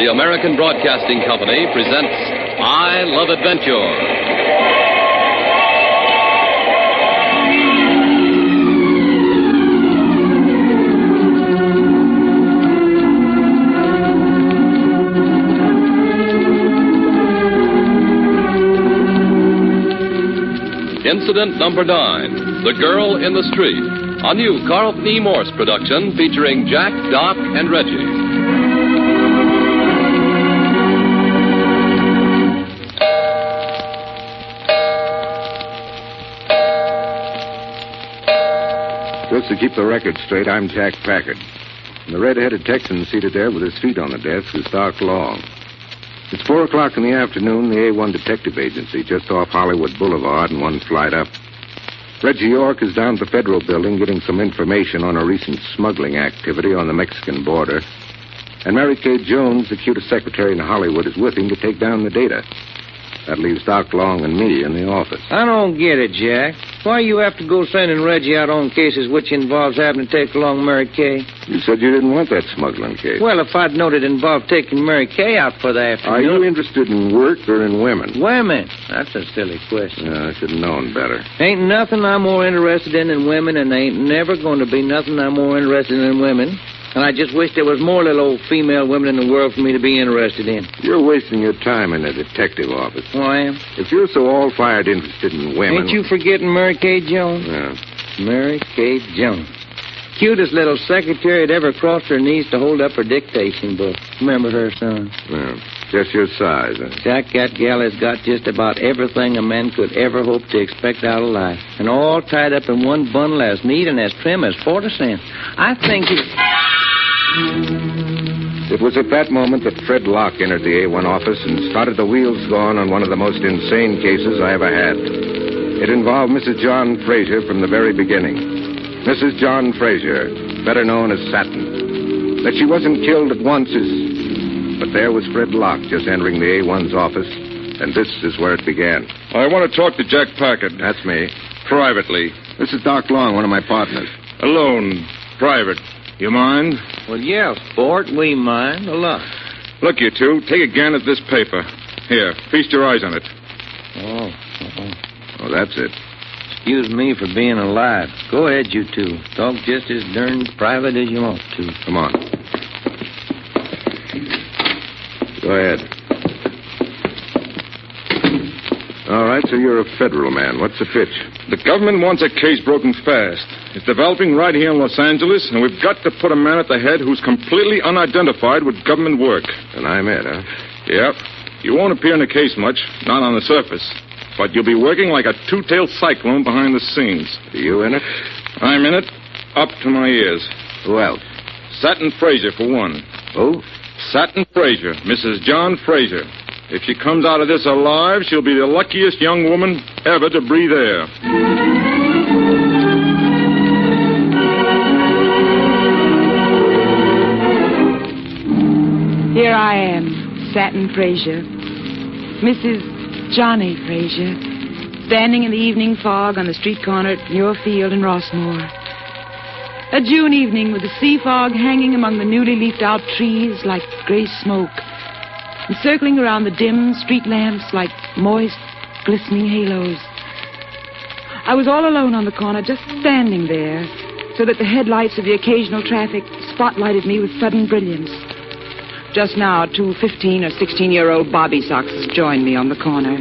the American Broadcasting Company presents I Love Adventure. Incident number 9, The Girl in the Street. A new Carlton E. Morse production featuring Jack, Doc, and Reggie. Just to keep the record straight, I'm Jack Packard. And the red-headed Texan seated there with his feet on the desk is Doc Long. It's 4 o'clock in the afternoon, the A1 Detective Agency, just off Hollywood Boulevard and one flight up. Reggie York is down at the Federal Building getting some information on a recent smuggling activity on the Mexican border. And Mary Kay Jones, the cutest secretary in Hollywood, is with him to take down the data. That leaves Doc Long and me in the office. I don't get it, Jack. Why you have to go sending Reggie out on cases which involves having to take along Mary Kay? You said you didn't want that smuggling case. Well, if I'd known it involved taking Mary Kay out for the afternoon... Are you interested in work or in women? Women? That's a silly question. Yeah, I should have known better. Ain't nothing I'm more interested in than women, and ain't never going to be nothing I'm more interested in than women. And I just wish there was more little old female women in the world for me to be interested in. You're wasting your time in the detective office. Oh, I am? If you're so all-fired interested in women... Ain't you forgetting Mary Kay Jones? Yeah. Mary Kay Jones. Cutest little secretary that ever crossed her knees to hold up her dictation book. Remember her, son? Yeah. Just your size, huh? Jack, that gal has got just about everything a man could ever hope to expect out of life. And all tied up in one bundle as neat and as trim as 40 cents. I think he... It was at that moment that Fred Locke entered the A1 office and started the wheels going on one of the most insane cases I ever had. It involved Mrs. John Fraser from the very beginning. Mrs. John Fraser, better known as Satin. That she wasn't killed at once is... But there was Fred Locke just entering the A1's office, and this is where it began. I want to talk to Jack Packard. That's me. Privately. This is Doc Long, one of my partners. Alone. Private. You mind? Well, yeah, sport, we mind a lot. Look, you two, take a gan at this paper. Here, feast your eyes on it. Oh, that's it. Excuse me for being alive. Go ahead, you two. Talk just as darn private as you want to. Come on. Go ahead. All right, so you're a federal man. What's the pitch? The government wants a case broken fast. It's developing right here in Los Angeles, and we've got to put a man at the head who's completely unidentified with government work. And I'm it, huh? Yep. You won't appear in the case much, not on the surface. But you'll be working like a two-tailed cyclone behind the scenes. Are you in it? I'm in it, up to my ears. Who else? Satin Fraser, for one. Who? Satin Fraser, Mrs. John Fraser. If she comes out of this alive, she'll be the luckiest young woman ever to breathe air. Here I am, Satin Fraser, Mrs. Johnny Fraser, standing in the evening fog on the street corner at Muir Field in Rossmore. A June evening with the sea fog hanging among the newly leafed out trees like gray smoke, and circling around the dim street lamps like moist, glistening halos. I was all alone on the corner, just standing there, so that the headlights of the occasional traffic spotlighted me with sudden brilliance. Just now, 2 15- or 16-year-old bobby soxes joined me on the corner.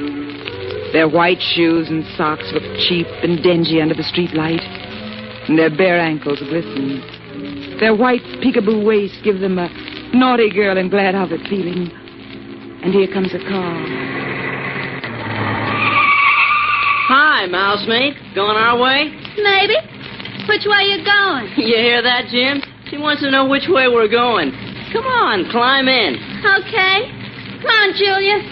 Their white shoes and socks looked cheap and dingy under the street light, and their bare ankles glistened. Their white peekaboo waists give them a naughty girl and glad of it feeling. And here comes a car. Hi, mousemate. Going our way? Maybe. Which way you going? You hear that, Jim? She wants to know which way we're going. Come on, climb in. Okay. Come on, Julia.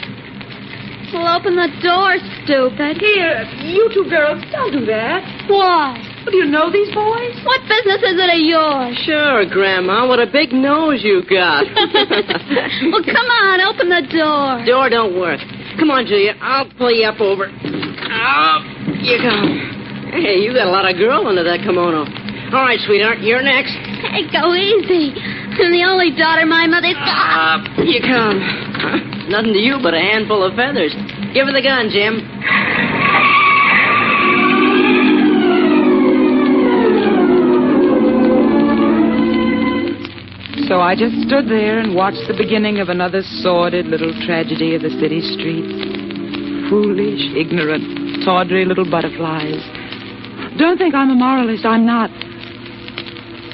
We'll open the door, stupid. Here, you two girls, don't do that. Why? Do you know these boys? What business is it of yours? Sure, Grandma. What a big nose you got. Well, come on, open the door. Door don't work. Come on, Julia. I'll pull you up over. Up you go. Hey, you got a lot of girl under that kimono. All right, sweetheart, you're next. Hey, go easy. I'm the only daughter my mother's got. Up you come. Nothing to you but a handful of feathers. Give her the gun, Jim. So I just stood there and watched the beginning of another sordid little tragedy of the city streets. Foolish, ignorant, tawdry little butterflies. Don't think I'm a moralist. I'm not.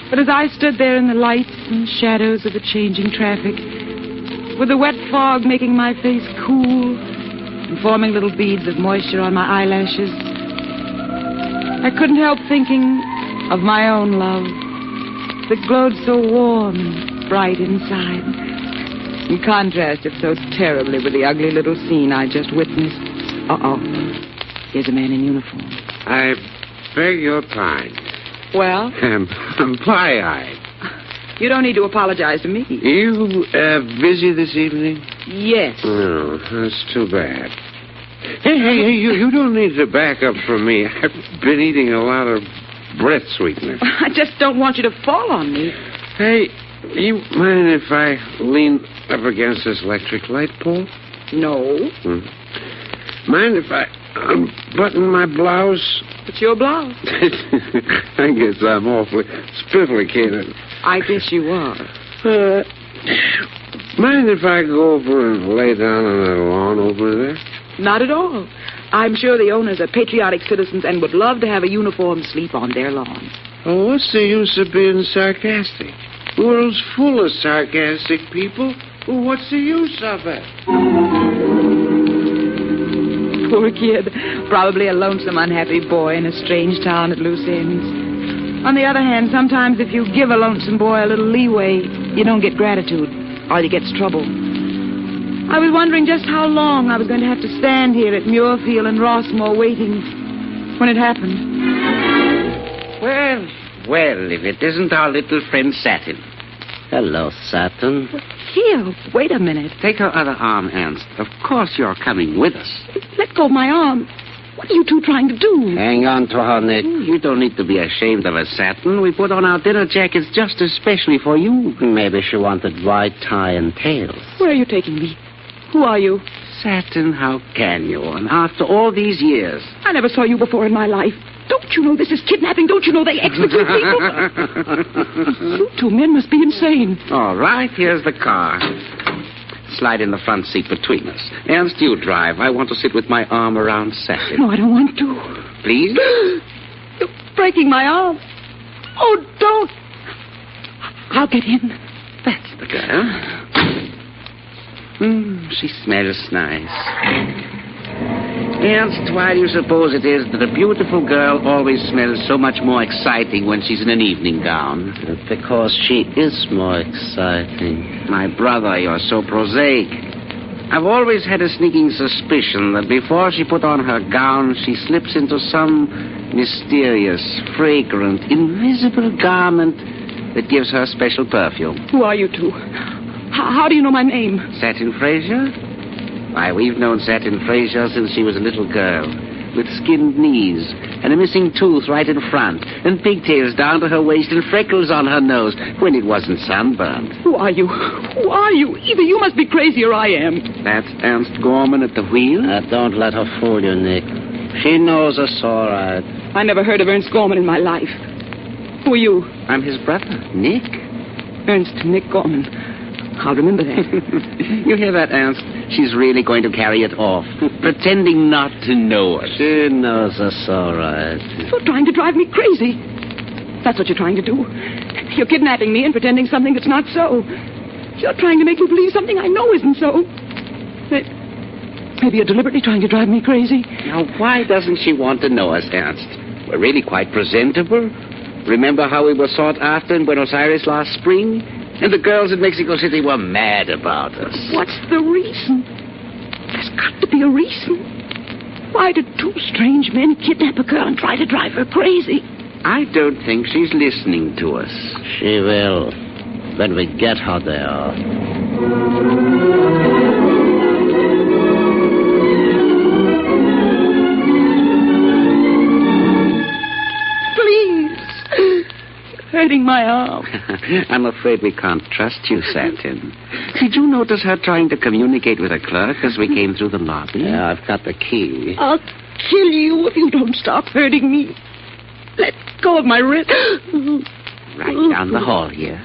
But as I stood there in the lights and shadows of the changing traffic, with the wet fog making my face cool and forming little beads of moisture on my eyelashes, I couldn't help thinking of my own love that glowed so warm and bright inside, in contrast, if so terribly, with the ugly little scene I just witnessed. Uh-oh. Here's a man in uniform. I beg your pardon. Well? I'm pie-eyed. You don't need to apologize to me. You busy this evening? Yes. Oh, that's too bad. Hey, you don't need to back up from me. I've been eating a lot of breath sweetener. I just don't want you to fall on me. Hey, you mind if I lean up against this electric light pole? No. Mind if I unbutton my blouse? It's your blouse. I guess I'm awfully spifflicated. I guess you are. Mind if I go over and lay down on that lawn over there? Not at all. I'm sure the owners are patriotic citizens and would love to have a uniformed sleep on their lawn. Oh, what's the use of being sarcastic? The world's full of sarcastic people. Well, what's the use of it? Poor kid. Probably a lonesome, unhappy boy in a strange town at loose ends. On the other hand, sometimes if you give a lonesome boy a little leeway, you don't get gratitude. All you get's trouble. I was wondering just how long I was going to have to stand here at Muirfield and Rossmore waiting when it happened. Well, if it isn't our little friend Satin. Hello, Satin. Here, wait a minute. Take her other arm, Ernst. Of course you're coming with us. Let go of my arm. What are you two trying to do? Hang on to her, Nick. You don't need to be ashamed of us, Satin. We put on our dinner jackets just especially for you. Maybe she wanted white tie and tails. Where are you taking me? Who are you? Satin, how can you? And after all these years. I never saw you before in my life. Don't you know this is kidnapping? Don't you know they execute people? You two men must be insane. All right, here's the car. Slide in the front seat between us. Ernst, you drive. I want to sit with my arm around Satin. No, I don't want to. Please? You're breaking my arm. Oh, don't. I'll get in. That's the girl. She smells nice. Ernst, why do you suppose it is that a beautiful girl always smells so much more exciting when she's in an evening gown? Because she is more exciting. My brother, you're so prosaic. I've always had a sneaking suspicion that before she put on her gown, she slips into some mysterious, fragrant, invisible garment that gives her special perfume. Who are you two? How do you know my name? Satin Fraser? Why, we've known Satin Fraser since she was a little girl, with skinned knees, and a missing tooth right in front, and pigtails down to her waist, and freckles on her nose, when it wasn't sunburned. Who are you? Who are you? Either you must be crazy or I am. That's Ernst Gorman at the wheel? Don't let her fool you, Nick. She knows us all right. I never heard of Ernst Gorman in my life. Who are you? I'm his brother, Nick. Ernst Nick Gorman. I'll remember that. You hear that, Ernst? She's really going to carry it off, pretending not to know us. She knows us all right. You're trying to drive me crazy. That's what you're trying to do. You're kidnapping me and pretending something that's not so. You're trying to make me believe something I know isn't so. Maybe you're deliberately trying to drive me crazy. Now, why doesn't she want to know us, Ernst? We're really quite presentable. Remember how we were sought after in Buenos Aires last spring? And the girls in Mexico City were mad about us. What's the reason? There's got to be a reason. Why did two strange men kidnap a girl and try to drive her crazy? I don't think she's listening to us. She will. When we get her there. hurting my arm. I'm afraid we can't trust you, Satin. Did you notice her trying to communicate with a clerk as we came through the lobby? Yeah, I've got the key. I'll kill you if you don't stop hurting me. Let go of my wrist. Right down the hall here.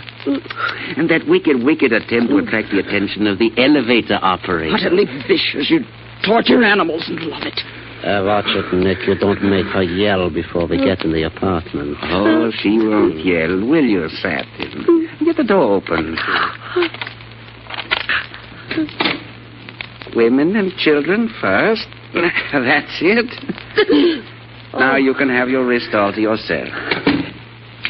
And that wicked attempt to attract the attention of the elevator operator. Utterly vicious. You torture animals and love it. Watch it, Nick. You don't make her yell before we get in the apartment. Oh, she won't yell, will you, Satin? Get the door open. Women and children first. That's it. Now you can have your wrist all to yourself.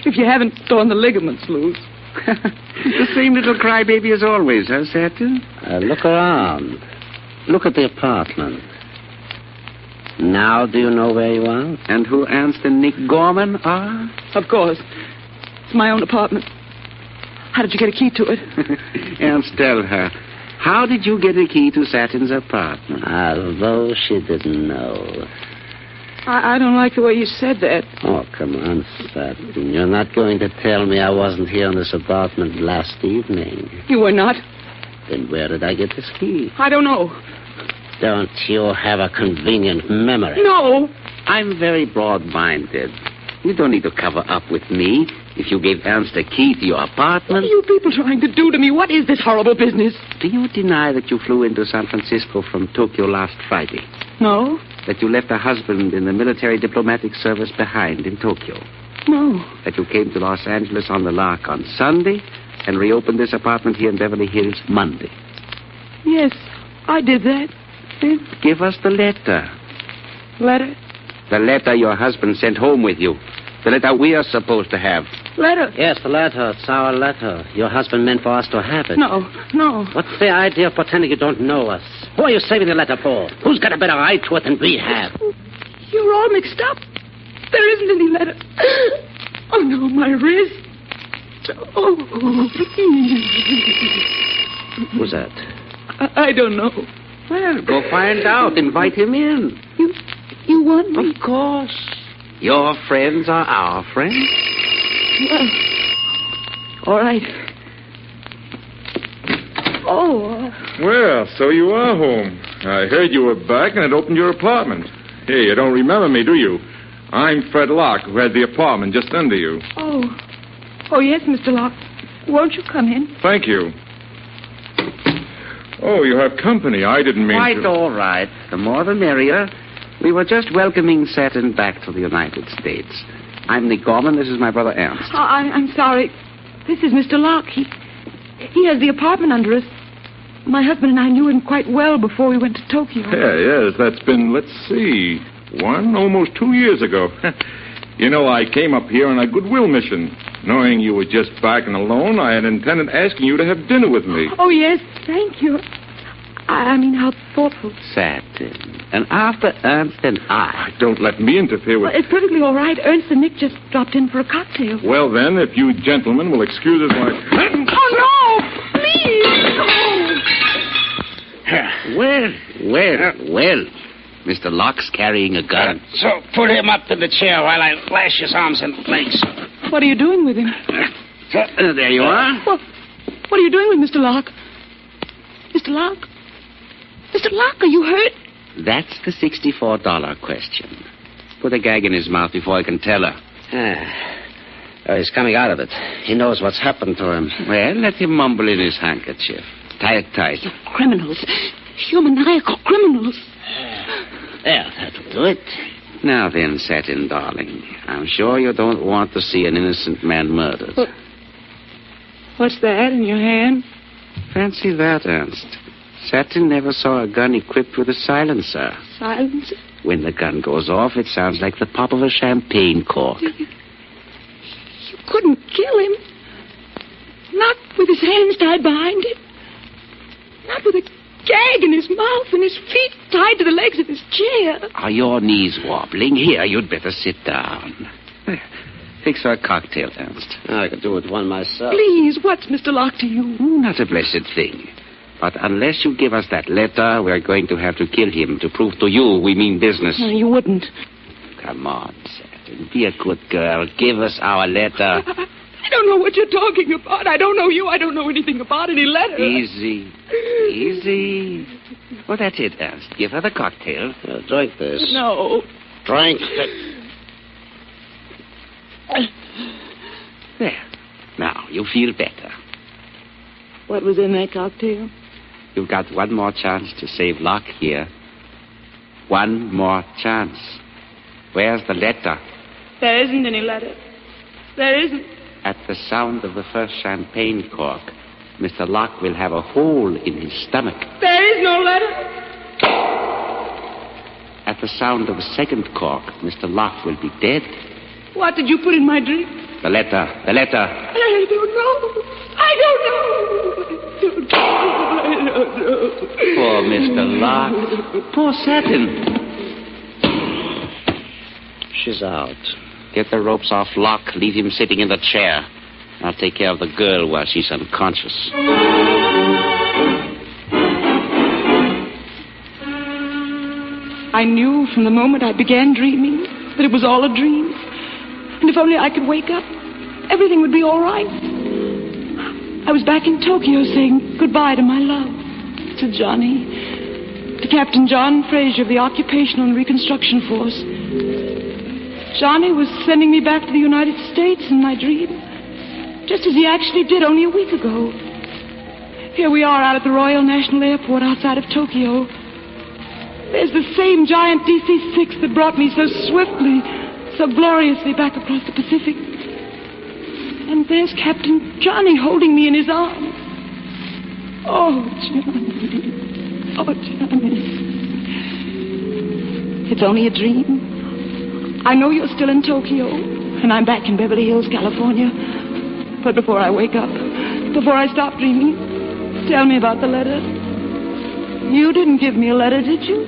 If you haven't torn the ligaments loose. The same little crybaby as always, huh, Satin? Look around. Look at the apartment. Now do you know where you are? And who Ernst and Nick Gorman are? Of course. It's my own apartment. How did you get a key to it? Ernst, tell her. How did you get a key to Satin's apartment? Although she didn't know. I don't like the way you said that. Oh, come on, Satin. You're not going to tell me I wasn't here in this apartment last evening. You were not? Then where did I get this key? I don't know. Don't you have a convenient memory? No. I'm very broad-minded. You don't need to cover up with me. If you gave Ernst a key to your apartment... What are you people trying to do to me? What is this horrible business? Do you deny that you flew into San Francisco from Tokyo last Friday? No. That you left a husband in the military diplomatic service behind in Tokyo? No. That you came to Los Angeles on the lark on Sunday and reopened this apartment here in Beverly Hills Monday? Yes, I did that. Then give us the letter. Letter? The letter your husband sent home with you. The letter we are supposed to have. Letter? Yes, the letter. It's our letter. Your husband meant for us to have it. No. What's the idea of pretending you don't know us? Who are you saving the letter for? Who's got a better eye to it than we have? You're all mixed up. There isn't any letter. Oh, no, my wrist. Oh. Who's that? I don't know. Well, go find out. Invite him in. You want me? Of course. Your friends are our friends. Well, all right. Oh. Well, so you are home. I heard you were back and had opened your apartment. Hey, you don't remember me, do you? I'm Fred Locke, who had the apartment just under you. Oh, yes, Mr. Locke. Won't you come in? Thank you. Oh, you have company. I didn't mean Quite to... all right. The more the merrier. We were just welcoming Satin back to the United States. I'm Nick Gorman. This is my brother Ernst. Oh, I'm sorry. This is Mr. Locke. He has the apartment under us. My husband and I knew him quite well before we went to Tokyo. Yes, that's been, let's see, almost 2 years ago. You know, I came up here on a goodwill mission. Knowing you were just back and alone, I had intended asking you to have dinner with me. Oh, yes, thank you. I mean, how thoughtful. Satin. And after Ernst and I... Don't let me interfere with... Well, it's perfectly all right. Ernst and Nick just dropped in for a cocktail. Well, then, if you gentlemen will excuse us while... Oh, no! Please! Well. Mr. Locke's carrying a gun. So put him up in the chair while I lash his arms and legs. What are you doing with him? There you are. What are you doing with Mr. Locke? Mr. Locke? Mr. Locke, are you hurt? That's the $64 question. Put a gag in his mouth before I can tell her. Oh, he's coming out of it. He knows what's happened to him. Well, let him mumble in his handkerchief. Tie it tight. You criminals. Humaniacal criminals. There, that'll do it. Now then, Satin, darling. I'm sure you don't want to see an innocent man murdered. What's that in your hand? Fancy that, Ernst. Satin never saw a gun equipped with a silencer. Silencer? When the gun goes off, it sounds like the pop of a champagne cork. You couldn't kill him. Not with his hands tied behind him. Not with a gag in his mouth and his feet tied to the legs of his chair. Are your knees wobbling? Here, you'd better sit down. Fix her a cocktail, Ernst. I could do it one myself. Please, what's Mr. Locke to you? Not a blessed thing. But unless you give us that letter, we're going to have to kill him to prove to you we mean business. No, you wouldn't. Come on, Satin. Be a good girl. Give us our letter. don't know what you're talking about. I don't know you. I don't know anything about any letter. Easy. Well, that's it, Ernst. Give her the cocktail. Drink this. No. Drink. There. Now, you feel better. What was in that cocktail? You've got one more chance to save Locke here. One more chance. Where's the letter? There isn't any letter. There isn't. At the sound of the first champagne cork, Mr. Locke will have a hole in his stomach. There is no letter. At the sound of the second cork, Mr. Locke will be dead. What did you put in my drink? The letter. I don't know. Poor Mr. Locke. Poor Satin. She's out. Get the ropes off Locke. Leave him sitting in the chair. I'll take care of the girl while she's unconscious. I knew from the moment I began dreaming that it was all a dream. And if only I could wake up, everything would be all right. I was back in Tokyo saying goodbye to my love, to Johnny, to Captain John Fraser of the Occupational and Reconstruction Force. Johnny was sending me back to the United States in my dream, just as he actually did only a week ago. Here we are out at the Royal National Airport outside of Tokyo. There's the same giant DC-6 that brought me so swiftly, so gloriously back across the Pacific. And there's Captain Johnny holding me in his arms. Oh, Johnny. Oh, Johnny. It's only a dream. I know you're still in Tokyo, and I'm back in Beverly Hills, California. But before I wake up, before I stop dreaming, tell me about the letter. You didn't give me a letter, did you?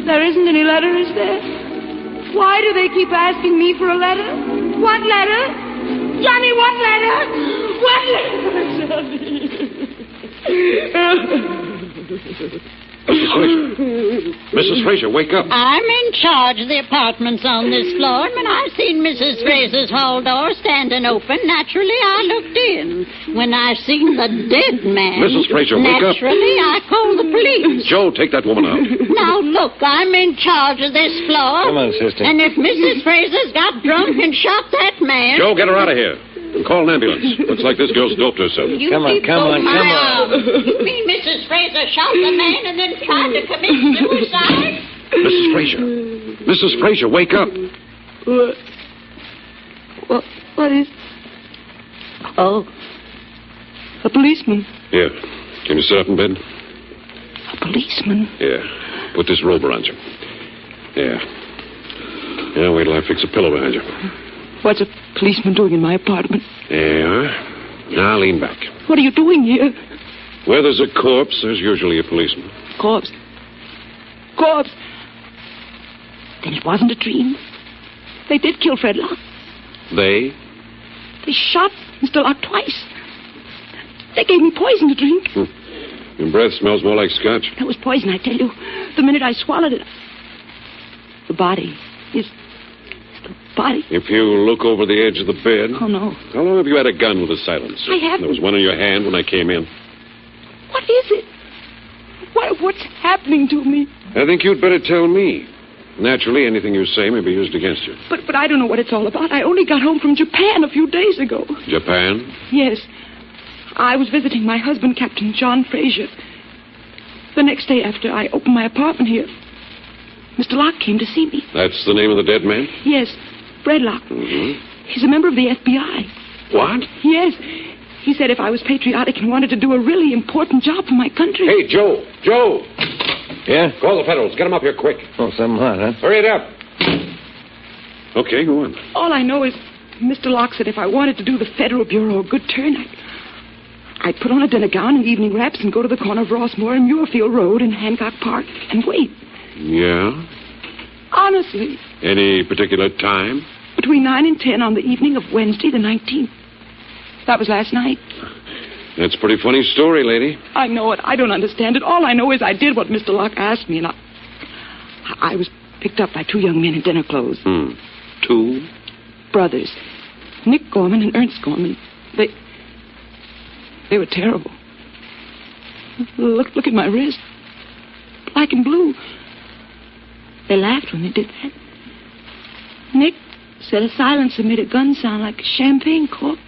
There isn't any letter, is there? Why do they keep asking me for a letter? What letter? Johnny, what letter? What letter, Johnny? Mrs. Fraser, wake up. I'm in charge of the apartments on this floor, and when I seen Mrs. Fraser's hall door standing open, naturally I looked in. When I seen the dead man, Mrs. Fraser, wake up. Naturally I called the police. Joe, take that woman out. Now look, I'm in charge of this floor. Come on, sister. And if Mrs. Fraser's got drunk and shot that man... Joe, get her out of here. And call an ambulance. Looks like this girl's doped herself. You Come on. You mean Mrs. Fraser shot the man and then tried to commit suicide? Mrs. Fraser, wake up. What is... Oh, a policeman. Here. Can you sit up in bed? A policeman? Yeah. Put this robe around you. Yeah. Yeah, wait till I fix a pillow behind you. What's a policeman doing in my apartment? Yeah. Now lean back. What are you doing here? Where there's a corpse, there's usually a policeman. Corpse. Then it wasn't a dream. They did kill Fred Locke. They? They shot Mr. Locke twice. They gave me poison to drink. Your breath smells more like scotch. That was poison, I tell you. The minute I swallowed it. The body. If you look over the edge of the bed... Oh, no. How long have you had a gun with a silencer? I haven't. There was one in your hand when I came in. What is it? What's happening to me? I think you'd better tell me. Naturally, anything you say may be used against you. But I don't know what it's all about. I only got home from Japan a few days ago. Japan? Yes. I was visiting my husband, Captain John Fraser. The next day after I opened my apartment here, Mr. Locke came to see me. That's the name of the dead man? Yes, Fred Locke. Mm-hmm. He's a member of the FBI. What? Yes. He said if I was patriotic and wanted to do a really important job for my country... Hey, Joe! Yeah? Call the Federals. Get them up here quick. Oh, something hot, huh? Hurry it up. Okay, go on. All I know is Mr. Locke said if I wanted to do the Federal Bureau a good turn, I'd put on a dinner gown and evening wraps and go to the corner of Rossmore and Muirfield Road and Hancock Park and wait. Yeah? Honestly. Any particular time? Between 9 and 10 on the evening of Wednesday the 19th. That was last night. That's a pretty funny story, lady. I know it. I don't understand it. All I know is I did what Mr. Locke asked me, and I was picked up by two young men in dinner clothes. Two? Brothers. Nick Gorman and Ernst Gorman. They were terrible. Look at my wrist. Black and blue. They laughed when they did that. Nick said a silencer made a gun sound like a champagne cork.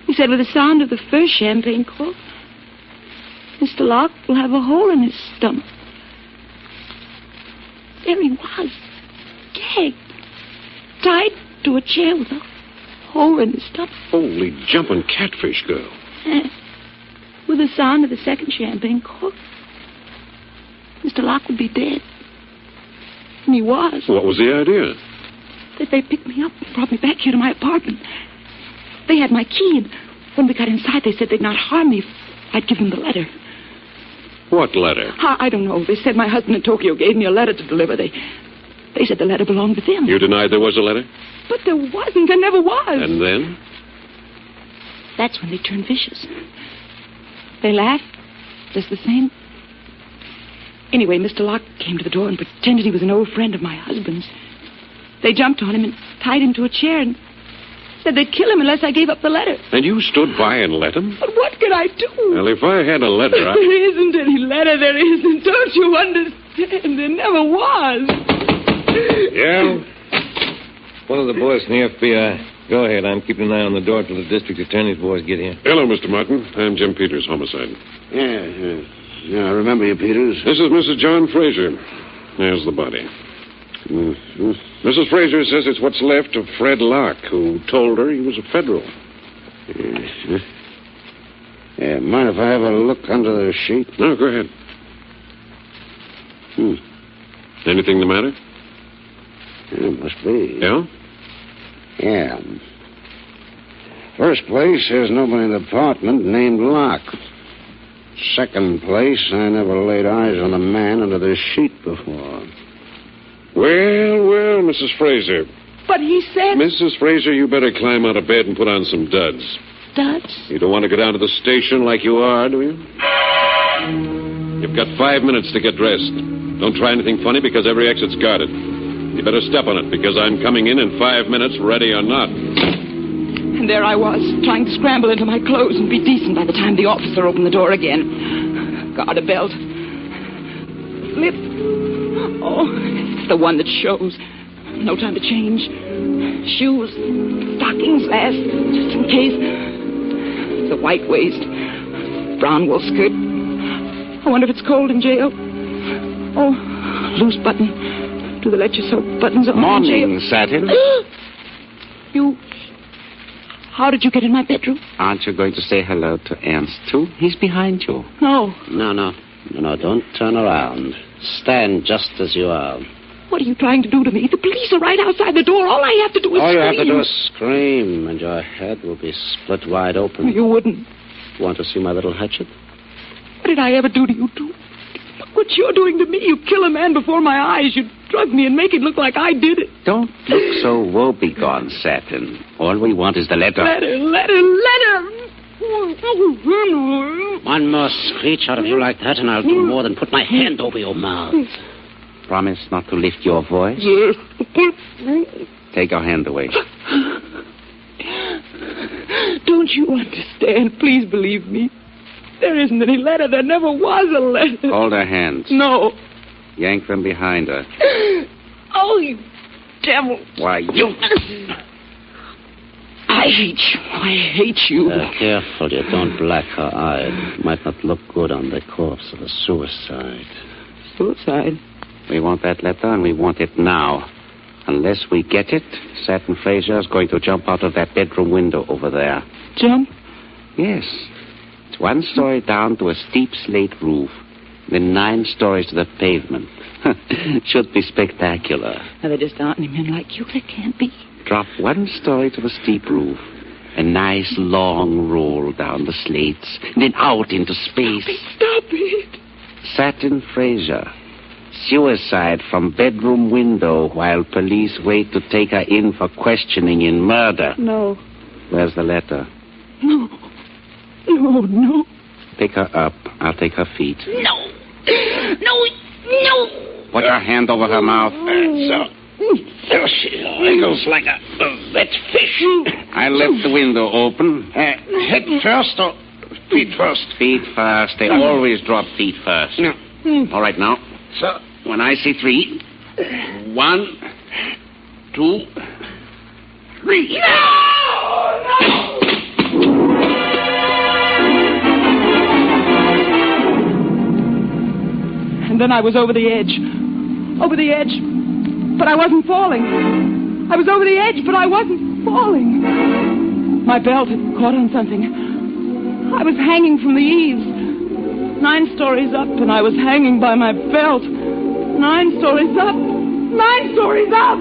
He said with the sound of the first champagne cork, Mr. Locke will have a hole in his stomach. There he was, gagged, tied to a chair with a hole in his stomach. Holy jumping catfish, girl. With the sound of the second champagne cork, Mr. Locke would be dead. And he was. What was the idea? That they picked me up and brought me back here to my apartment. They had my key, and when we got inside, they said they'd not harm me if I'd give them the letter. What letter? I don't know. They said my husband in Tokyo gave me a letter to deliver. They said the letter belonged to them. You denied there was a letter? But there wasn't. There never was. And then? That's when they turned vicious. They laughed, just the same. Anyway, Mr. Locke came to the door and pretended he was an old friend of my husband's. They jumped on him and tied him to a chair and said they'd kill him unless I gave up the letter. And you stood by and let him? But what could I do? Well, if I had a letter, There isn't any letter. There isn't. Don't you understand? There never was. Yeah? One of the boys from the FBI. Go ahead. I'm keeping an eye on the door till the district attorney's boys get here. Hello, Mr. Martin. I'm Jim Peters, homicide. Yeah, I remember you, Peters. This is Mrs. John Fraser. There's the body. Mm-hmm. Mrs. Fraser says it's what's left of Fred Locke, who told her he was a federal. Yeah, mind if I have a look under the sheet? No, go ahead. Anything the matter? It must be. Yeah? Yeah. First place, there's nobody in the apartment named Locke. Second place, I never laid eyes on a man under this sheet before. Well, Mrs. Fraser. But he said... Mrs. Fraser, you better climb out of bed and put on some duds. Duds? You don't want to go down to the station like you are, do you? You've got 5 minutes to get dressed. Don't try anything funny because every exit's guarded. You better step on it because I'm coming in 5 minutes, ready or not. And there I was, trying to scramble into my clothes and be decent by the time the officer opened the door again. Garter belt. Slip. Oh, it's the one that shows. No time to change. Shoes. Stockings last, just in case. The white waist. Brown wool skirt. I wonder if it's cold in jail. Oh, loose button. Do they let you sew buttons on Morning, Satin. You... How did you get in my bedroom? Aren't you going to say hello to Ernst, too? He's behind you. No. No, don't turn around. Stand just as you are. What are you trying to do to me? The police are right outside the door. All I have to do is All scream. you have to do is scream, and your head will be split wide open. You wouldn't. Want to see my little hatchet? What did I ever do to you, too? Look what you're doing to me. You kill a man before my eyes. You drug me and make it look like I did it. Don't look so woebegone, Satin. All we want is the letter. Letter. One more screech out of you like that, and I'll do more than put my hand over your mouth. Promise not to lift your voice? Yes. Take your hand away. Don't you understand? Please believe me. There isn't any letter. There never was a letter. Hold her hands. No. Yank them behind her. Oh, you devil. Why, you... I hate you. Careful, you don't black her eye. Might not look good on the corpse of a suicide. Suicide? We want that letter, and we want it now. Unless we get it, Satin Fraser is going to jump out of that bedroom window over there. Jump? Yes. It's 1 story down to a steep slate roof, then 9 stories to the pavement. Should be spectacular. Now, there just aren't any men like you. There can't be. Drop 1 story to the steep roof. A nice long roll down the slates, then out into space. Stop it. Satin Fraser. Suicide from bedroom window while police wait to take her in for questioning in murder. No. Where's the letter? No. Pick her up. I'll take her feet. No. Put her hand over her mouth. So. There she wiggles like a wet fish. I left the window open. Head first or feet first? Feet first. They always drop feet first. No. All right, now. So, When I say 3, 1, 2, 3. And then I was over the edge. Over the edge. But I wasn't falling. I was over the edge, but I wasn't falling. My belt had caught on something. I was hanging from the eaves. 9 stories up, and I was hanging by my belt. 9 stories up. 9 stories up!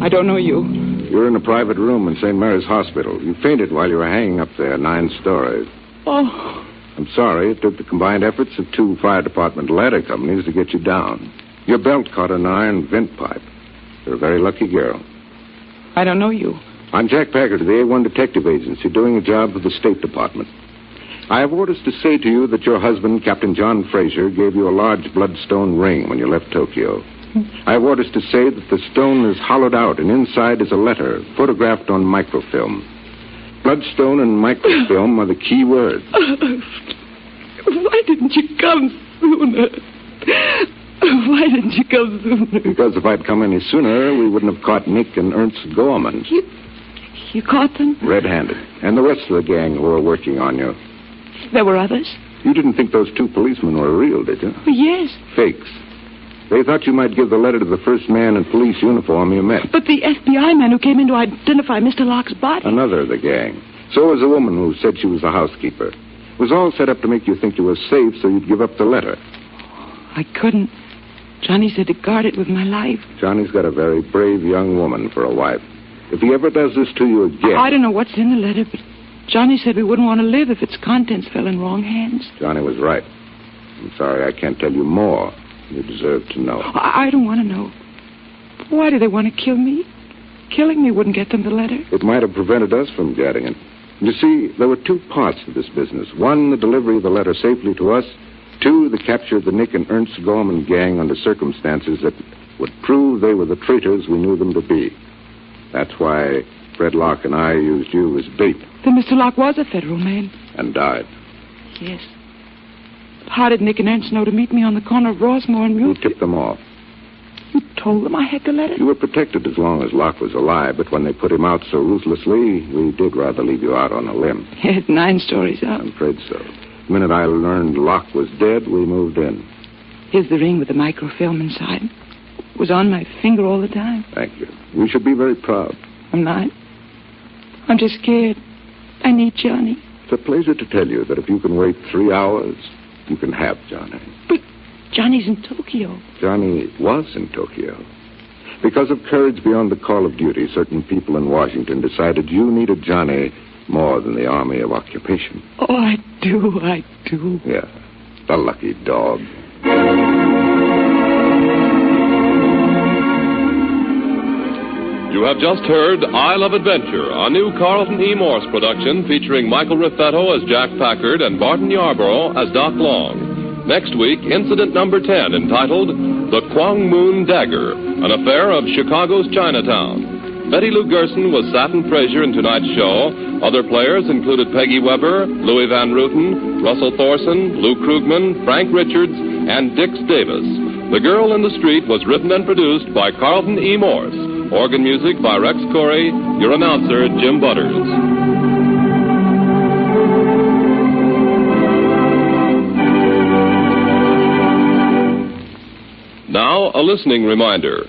I don't know you. You're in a private room in St. Mary's Hospital. You fainted while you were hanging up there, 9 stories. Oh. I'm sorry. It took the combined efforts of 2 fire department ladder companies to get you down. Your belt caught an iron vent pipe. You're a very lucky girl. I don't know you. I'm Jack Packard of the A1 Detective Agency, doing a job for the State Department. I have orders to say to you that your husband, Captain John Fraser, gave you a large bloodstone ring when you left Tokyo. I have orders to say that the stone is hollowed out, and inside is a letter photographed on microfilm. Bloodstone and microfilm are the key words. Why didn't you come sooner? Why didn't you come sooner? Because if I'd come any sooner, we wouldn't have caught Nick and Ernst Gorman. You caught them? Red-handed. And the rest of the gang who were working on you. There were others? You didn't think those 2 policemen were real, did you? Yes. Fakes. They thought you might give the letter to the first man in police uniform you met. But the FBI man who came in to identify Mr. Locke's body... Another of the gang. So was a woman who said she was the housekeeper. It was all set up to make you think you were safe so you'd give up the letter. I couldn't. Johnny said to guard it with my life. Johnny's got a very brave young woman for a wife. If he ever does this to you again... I don't know what's in the letter, but Johnny said we wouldn't want to live if its contents fell in wrong hands. Johnny was right. I'm sorry I can't tell you more. You deserve to know. I don't want to know. Why do they want to kill me? Killing me wouldn't get them the letter. It might have prevented us from getting it. You see, there were 2 parts to this business. 1, the delivery of the letter safely to us. 2, the capture of the Nick and Ernst Gorman gang under circumstances that would prove they were the traitors we knew them to be. That's why Fred Locke and I used you as bait. Then Mr. Locke was a federal man. And died. Yes. How did Nick and Ernst know to meet me on the corner of Rossmore and Mule? You tipped them off. You told them I had the letter? You were protected as long as Locke was alive, but when they put him out so ruthlessly, we did rather leave you out on a limb. Yes, 9 stories up. I'm afraid so. The minute I learned Locke was dead, we moved in. Here's the ring with the microfilm inside. It was on my finger all the time. Thank you. You should be very proud. I'm not. I'm just scared. I need Johnny. It's a pleasure to tell you that if you can wait 3 hours, you can have Johnny. But Johnny's in Tokyo. Johnny was in Tokyo. Because of courage beyond the call of duty, certain people in Washington decided you needed Johnny more than the Army of Occupation. Oh, I do. Yeah, the lucky dog. You have just heard I Love Adventure, a new Carlton E. Morse production featuring Michael Raffetto as Jack Packard and Barton Yarborough as Doc Long. Next week, incident number 10, entitled The Kwang Moon Dagger, an affair of Chicago's Chinatown. Betty Lou Gerson was Satin Frazier in tonight's show. Other players included Peggy Weber, Louis Van Ruten, Russell Thorson, Lou Krugman, Frank Richards, and Dix Davis. The Girl in the Street was written and produced by Carlton E. Morse. Organ music by Rex Corey. Your announcer, Jim Butters. Now, a listening reminder.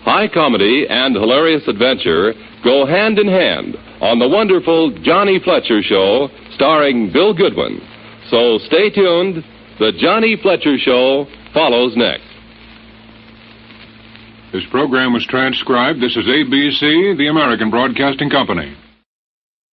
High comedy and hilarious adventure go hand in hand on the wonderful Johnny Fletcher Show, starring Bill Goodwin. So stay tuned. The Johnny Fletcher Show follows next. This program was transcribed. This is ABC, the American Broadcasting Company.